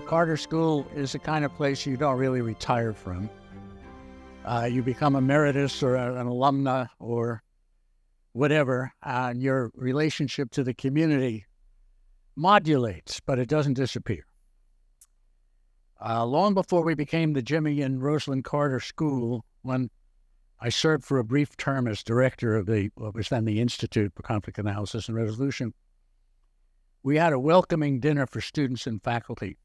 Carter School is the kind of place you don't really retire from. You become emeritus or an alumna or whatever, and your relationship to the community modulates, but it doesn't disappear. Long before we became the Jimmy and Rosalynn Carter School, when I served for a brief term as director of what was then the Institute for Conflict Analysis and Resolution, we had a welcoming dinner for students and faculty.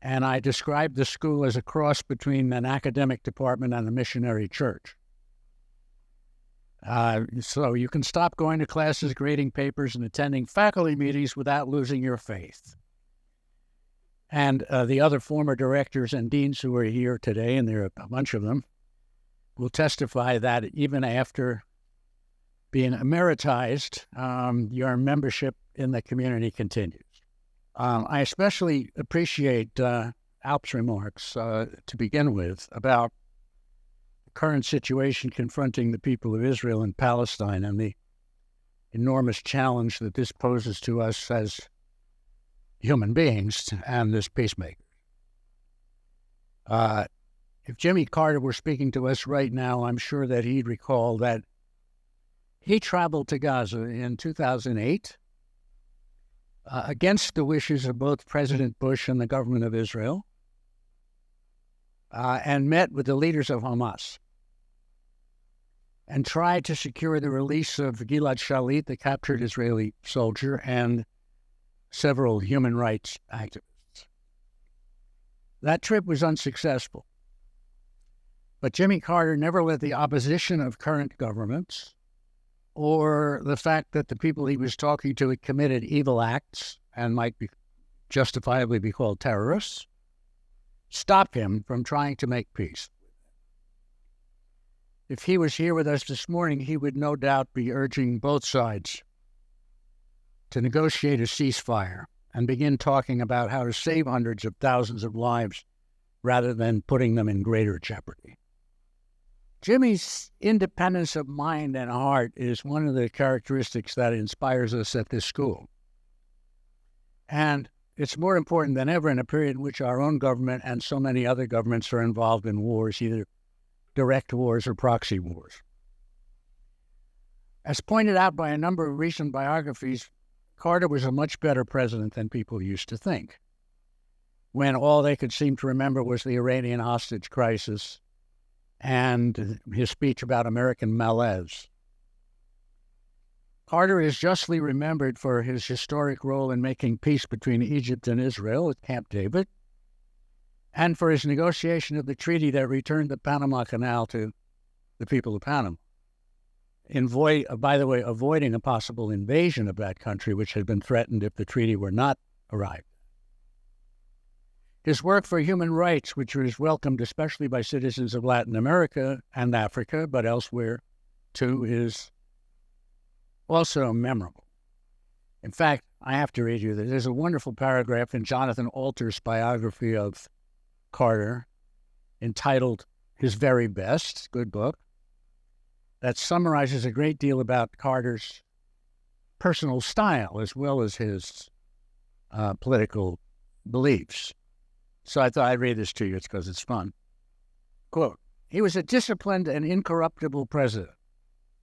And I described the school as a cross between an academic department and a missionary church. So you can stop going to classes, grading papers, and attending faculty meetings without losing your faith. And the other former directors and deans who are here today, and there are a bunch of them, will testify that even after being emeritized, your membership in the community continues. I especially appreciate Alp's remarks to begin with about the current situation confronting the people of Israel and Palestine and the enormous challenge that this poses to us as human beings and as peacemakers. If Jimmy Carter were speaking to us right now, I'm sure that he'd recall that he traveled to Gaza in 2008 against the wishes of both President Bush and the government of Israel, and met with the leaders of Hamas and tried to secure the release of Gilad Shalit, the captured Israeli soldier, and several human rights activists. That trip was unsuccessful, but Jimmy Carter never let the opposition of current governments or the fact that the people he was talking to had committed evil acts and might be justifiably be called terrorists, stop him from trying to make peace. If he was here with us this morning, he would no doubt be urging both sides to negotiate a ceasefire and begin talking about how to save hundreds of thousands of lives rather than putting them in greater jeopardy. Jimmy's independence of mind and heart is one of the characteristics that inspires us at this school. And it's more important than ever in a period in which our own government and so many other governments are involved in wars, either direct wars or proxy wars. As pointed out by a number of recent biographies, Carter was a much better president than people used to think, when all they could seem to remember was the Iranian hostage crisis and his speech about American malaise. Carter is justly remembered for his historic role in making peace between Egypt and Israel at Camp David, and for his negotiation of the treaty that returned the Panama Canal to the people of Panama. Envoy, by the way, avoiding a possible invasion of that country, which had been threatened if the treaty were not arrived. His work for human rights, which was welcomed especially by citizens of Latin America and Africa, but elsewhere too, is also memorable. In fact, I have to read you this. There's a wonderful paragraph in Jonathan Alter's biography of Carter entitled His Very Best, good book, that summarizes a great deal about Carter's personal style as well as his political beliefs. So I thought I'd read this to you because it's fun. Quote, he was a disciplined and incorruptible president,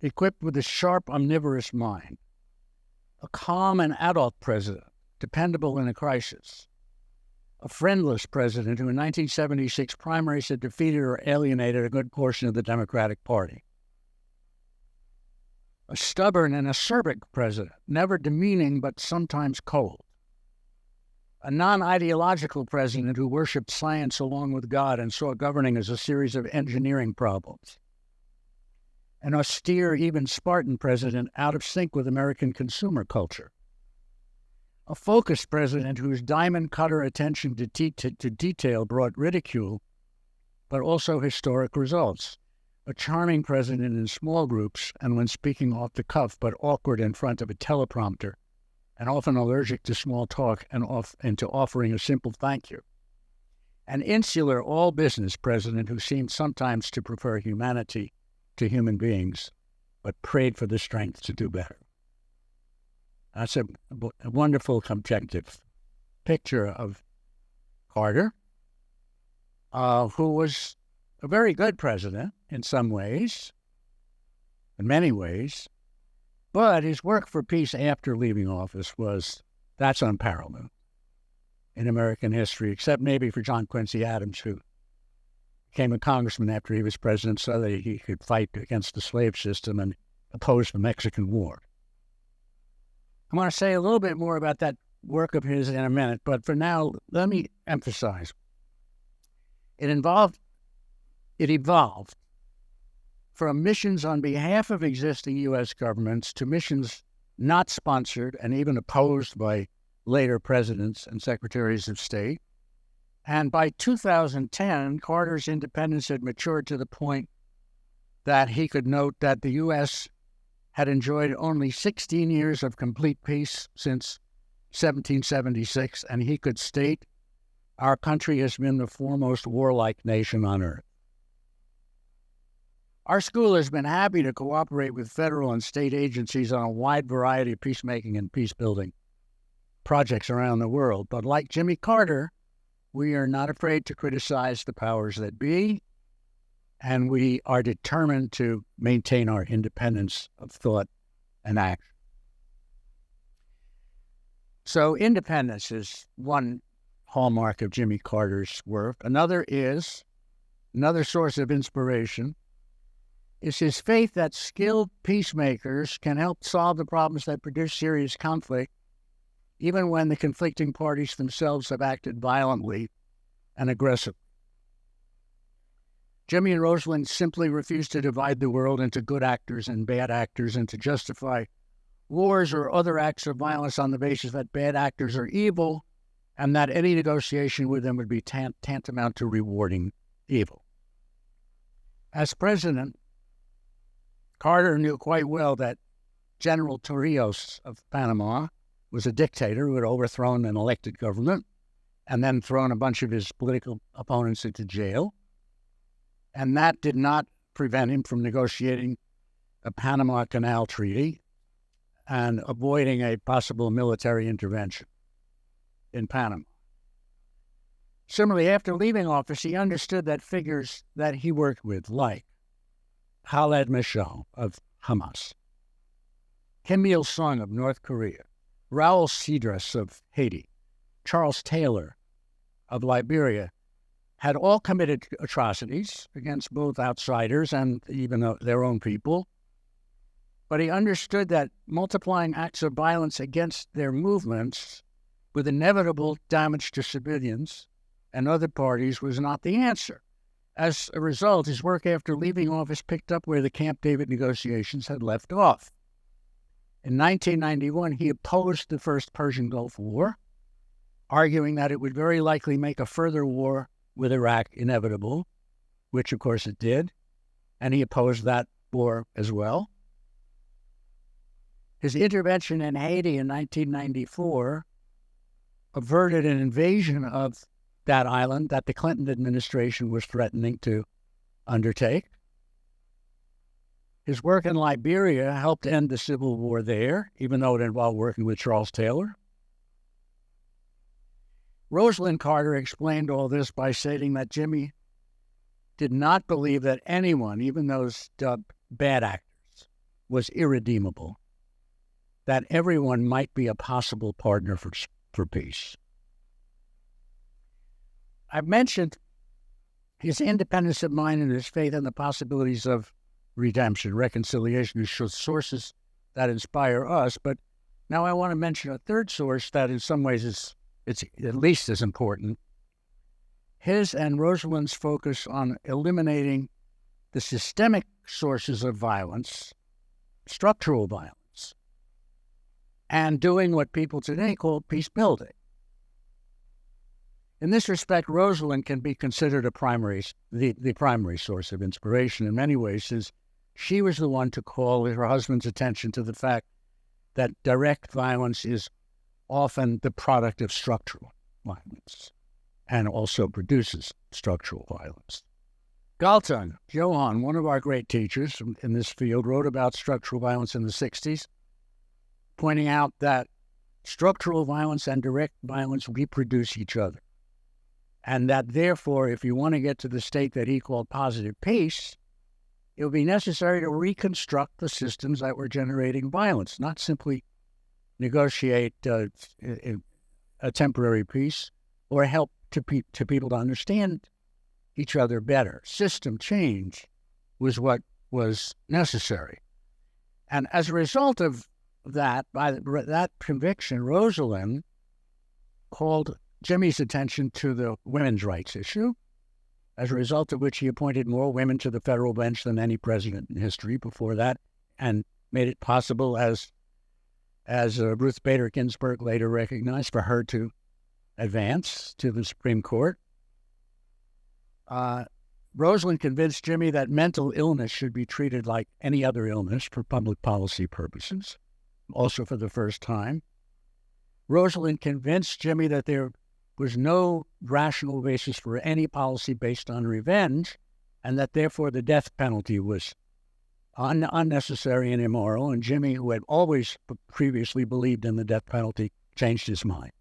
equipped with a sharp, omnivorous mind, a calm and adult president, dependable in a crisis, a friendless president who in 1976 primaries had defeated or alienated a good portion of the Democratic Party, a stubborn and acerbic president, never demeaning but sometimes cold, a non-ideological president who worshipped science along with God and saw governing as a series of engineering problems, an austere, even Spartan president out of sync with American consumer culture, a focused president whose diamond-cutter attention to detail brought ridicule, but also historic results, a charming president in small groups and when speaking off the cuff, but awkward in front of a teleprompter, and often allergic to small talk and to offering a simple thank you. An insular, all-business president who seemed sometimes to prefer humanity to human beings, but prayed for the strength to do better. That's a wonderful, objective picture of Carter, who was a very good president in some ways, in many ways, but his work for peace after leaving office that's unparalleled in American history, except maybe for John Quincy Adams, who became a congressman after he was president so that he could fight against the slave system and oppose the Mexican War. I want to say a little bit more about that work of his in a minute, but for now, let me emphasize. It evolved from missions on behalf of existing U.S. governments to missions not sponsored and even opposed by later presidents and secretaries of state. And by 2010, Carter's independence had matured to the point that he could note that the U.S. had enjoyed only 16 years of complete peace since 1776, and he could state, "Our country has been the foremost warlike nation on earth." Our school has been happy to cooperate with federal and state agencies on a wide variety of peacemaking and peace-building projects around the world. But like Jimmy Carter, we are not afraid to criticize the powers that be, and we are determined to maintain our independence of thought and action. So independence is one hallmark of Jimmy Carter's work. Another source of inspiration is his faith that skilled peacemakers can help solve the problems that produce serious conflict, even when the conflicting parties themselves have acted violently and aggressively. Jimmy and Rosalynn simply refused to divide the world into good actors and bad actors and to justify wars or other acts of violence on the basis that bad actors are evil and that any negotiation with them would be tantamount to rewarding evil. As president, Carter knew quite well that General Torrijos of Panama was a dictator who had overthrown an elected government and then thrown a bunch of his political opponents into jail. And that did not prevent him from negotiating a Panama Canal Treaty and avoiding a possible military intervention in Panama. Similarly, after leaving office, he understood that figures that he worked with, like Khaled Mashal of Hamas, Kim Il-sung of North Korea, Raul Cedras of Haiti, Charles Taylor of Liberia, had all committed atrocities against both outsiders and even their own people. But he understood that multiplying acts of violence against their movements with inevitable damage to civilians and other parties was not the answer. As a result, his work after leaving office picked up where the Camp David negotiations had left off. In 1991, he opposed the First Persian Gulf War, arguing that it would very likely make a further war with Iraq inevitable, which of course it did, and he opposed that war as well. His intervention in Haiti in 1994 averted an invasion of that island that the Clinton administration was threatening to undertake. His work in Liberia helped end the civil war there, even though it involved working with Charles Taylor. Rosalynn Carter explained all this by stating that Jimmy did not believe that anyone, even those dubbed bad actors, was irredeemable, that everyone might be a possible partner for peace. I've mentioned his independence of mind and his faith in the possibilities of redemption, reconciliation, as sources that inspire us. But now I want to mention a third source that in some ways it's at least as important. His and Rosalynn's focus on eliminating the systemic sources of violence, structural violence, and doing what people today call peace building. In this respect, Rosalynn can be considered the primary source of inspiration in many ways, since she was the one to call her husband's attention to the fact that direct violence is often the product of structural violence and also produces structural violence. Galtung Johan, one of our great teachers in this field, wrote about structural violence in the 60s, pointing out that structural violence and direct violence reproduce each other. and that therefore, if you want to get to the state that he called positive peace, it would be necessary to reconstruct the systems that were generating violence, not simply negotiate a temporary peace or help to people to understand each other better. System change was what was necessary. And as a result of that, by that conviction, Rosalynn called Jimmy's attention to the women's rights issue, as a result of which he appointed more women to the federal bench than any president in history before that, and made it possible, as Ruth Bader Ginsburg later recognized, for her to advance to the Supreme Court. Rosalynn convinced Jimmy that mental illness should be treated like any other illness for public policy purposes, also for the first time. Rosalynn convinced Jimmy that there was no rational basis for any policy based on revenge, and that therefore the death penalty was unnecessary and immoral, and Jimmy, who had always previously believed in the death penalty, changed his mind.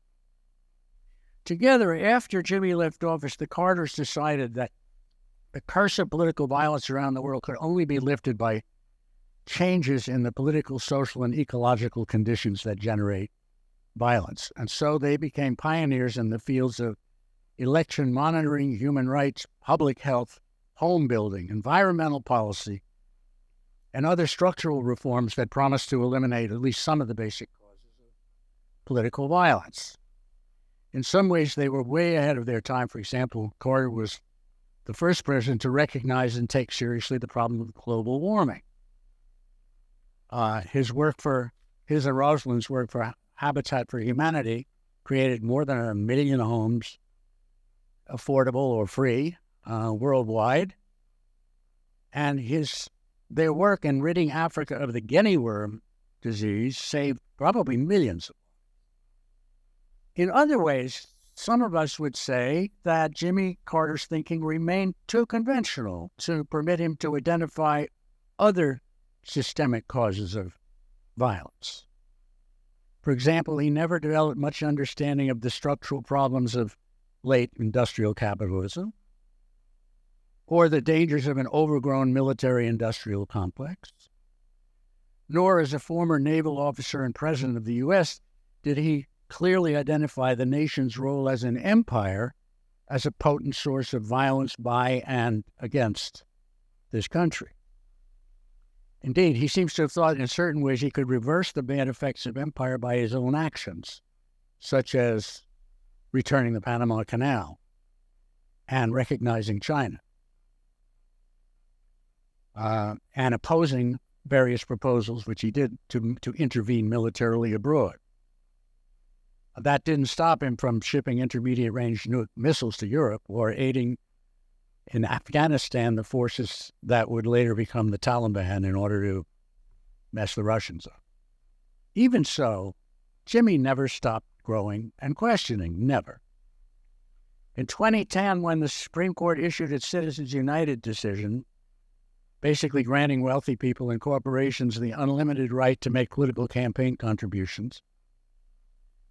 Together, after Jimmy left office, the Carters decided that the curse of political violence around the world could only be lifted by changes in the political, social, and ecological conditions that generate violence. And so they became pioneers in the fields of election monitoring, human rights, public health, home building, environmental policy, and other structural reforms that promised to eliminate at least some of the basic causes of political violence. In some ways, they were way ahead of their time. For example, Carter was the first president to recognize and take seriously the problem of global warming. His and Rosalynn's work for Habitat for Humanity created more than 1 million homes, affordable or free, worldwide. And their work in ridding Africa of the guinea worm disease saved probably millions. In other ways, some of us would say that Jimmy Carter's thinking remained too conventional to permit him to identify other systemic causes of violence. For example, he never developed much understanding of the structural problems of late industrial capitalism, or the dangers of an overgrown military-industrial complex. Nor, as a former naval officer and president of the U.S., did he clearly identify the nation's role as an empire as a potent source of violence by and against this country. Indeed, he seems to have thought in certain ways he could reverse the bad effects of empire by his own actions, such as returning the Panama Canal and recognizing China, and opposing various proposals which he did to intervene militarily abroad. That didn't stop him from shipping intermediate-range missiles to Europe or aiding in Afghanistan the forces that would later become the Taliban in order to mess the Russians up. Even so, Jimmy never stopped growing and questioning, never. In 2010, when the Supreme Court issued its Citizens United decision, basically granting wealthy people and corporations the unlimited right to make political campaign contributions,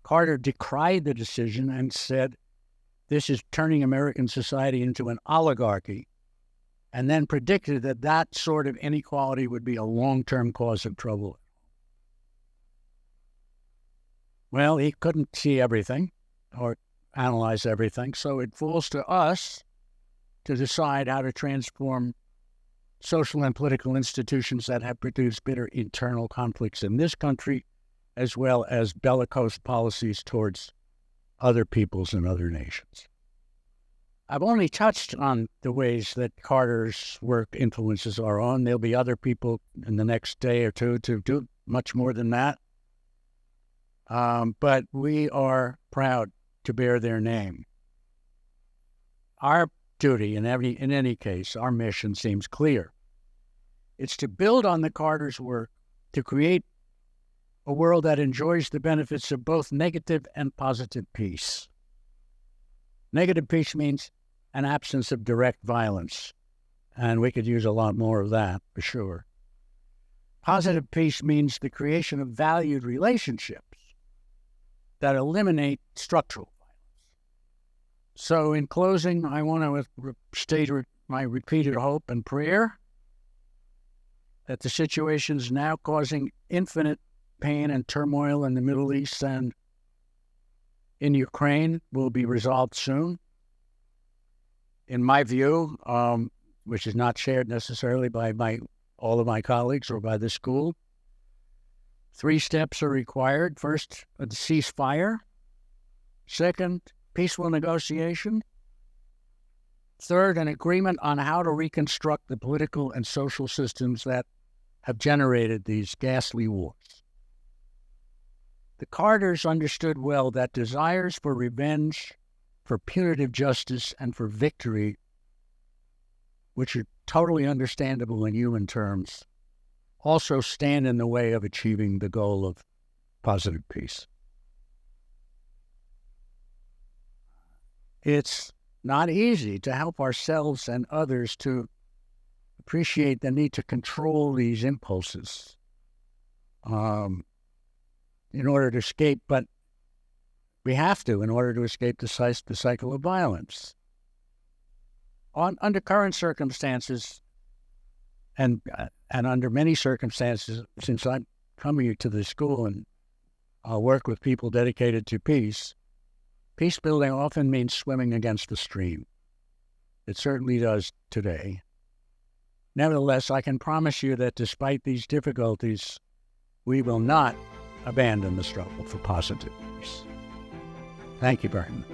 Carter decried the decision and said, "This is turning American society into an oligarchy," and then predicted that that sort of inequality would be a long-term cause of trouble. Well, he couldn't see everything or analyze everything, so it falls to us to decide how to transform social and political institutions that have produced bitter internal conflicts in this country, as well as bellicose policies towards other peoples and other nations. I've only touched on the ways that Carter's work influences our own. There'll be other people in the next day or two to do much more than that. But we are proud to bear their name. Our duty, in any case, our mission seems clear. It's to build on the Carters' work to create a world that enjoys the benefits of both negative and positive peace. Negative peace means an absence of direct violence, and we could use a lot more of that, for sure. Positive peace means the creation of valued relationships that eliminate structural violence. So in closing, I want to state my repeated hope and prayer that the situations now causing infinite pain and turmoil in the Middle East and in Ukraine will be resolved soon. In my view, which is not shared necessarily by all of my colleagues or by the school, 3 steps are required. First, a ceasefire. Second, peaceful negotiation. Third, an agreement on how to reconstruct the political and social systems that have generated these ghastly wars. The Carters understood well that desires for revenge, for punitive justice, and for victory, which are totally understandable in human terms, also stand in the way of achieving the goal of positive peace. It's not easy to help ourselves and others to appreciate the need to control these impulses in order to escape, but we have to in order to escape the cycle of violence. Under current circumstances, and under many circumstances, since I'm coming to the school and I'll work with people dedicated to peace, peace building often means swimming against the stream. It certainly does today. Nevertheless, I can promise you that despite these difficulties, we will not abandon the struggle for positive peace. Thank you very much.